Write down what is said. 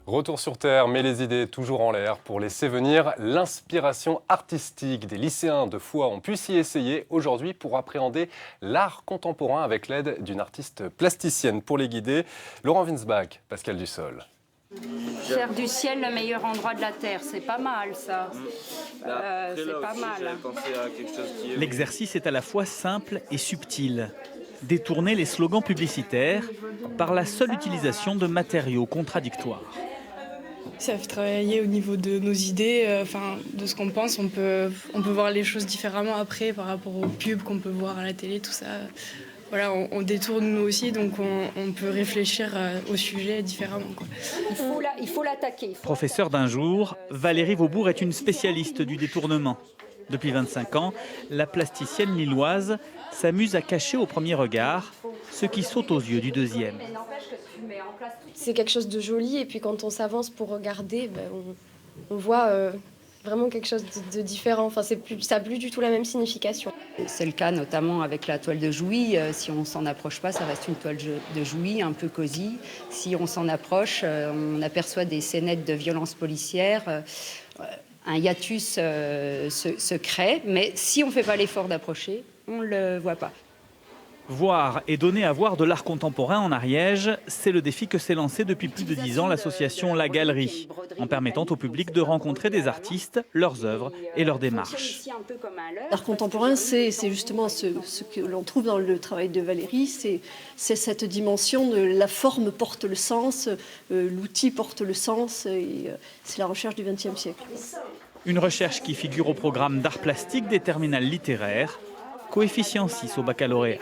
Retour sur Terre, mais les idées toujours en l'air pour laisser venir l'inspiration artistique. Des lycéens de Foix ont pu s'y essayer aujourd'hui pour appréhender l'art contemporain avec l'aide d'une artiste plasticienne. Pour les guider, Laurent Winsbach, Pascal Dussol. Faire du ciel le meilleur endroit de la Terre, c'est pas mal ça. C'est pas mal. L'exercice est à la fois simple et subtil. Détourner les slogans publicitaires par la seule utilisation de matériaux contradictoires. Ça fait travailler au niveau de nos idées, de ce qu'on pense. On peut voir les choses différemment après par rapport aux pubs qu'on peut voir à la télé, tout ça. Voilà, on détourne nous aussi, donc on peut réfléchir au sujet différemment, quoi. Il faut l'attaquer. Professeure d'un jour, Valérie Vaubourg est une spécialiste du détournement. Depuis 25 ans, la plasticienne lilloise s'amuse à cacher au premier regard ce qui saute aux yeux du deuxième. C'est quelque chose de joli et puis quand on s'avance pour regarder, on voit vraiment quelque chose de différent. Enfin, ça n'a plus du tout la même signification. C'est le cas notamment avec la toile de Jouy. Si on s'en approche pas, ça reste une toile de Jouy, un peu cosy. Si on s'en approche, on aperçoit des scénettes de violences policières. Un hiatus se crée, mais si on ne fait pas l'effort d'approcher, on ne le voit pas. Voir et donner à voir de l'art contemporain en Ariège, c'est le défi que s'est lancé depuis plus de 10 ans l'association La Galerie, en permettant au public de rencontrer des artistes, leurs œuvres et leurs démarches. L'art contemporain, c'est justement ce que l'on trouve dans le travail de Valérie, c'est cette dimension de la forme porte le sens, l'outil porte le sens, et c'est la recherche du XXe siècle. Une recherche qui figure au programme d'art plastique des terminales littéraires, coefficient 6 au baccalauréat.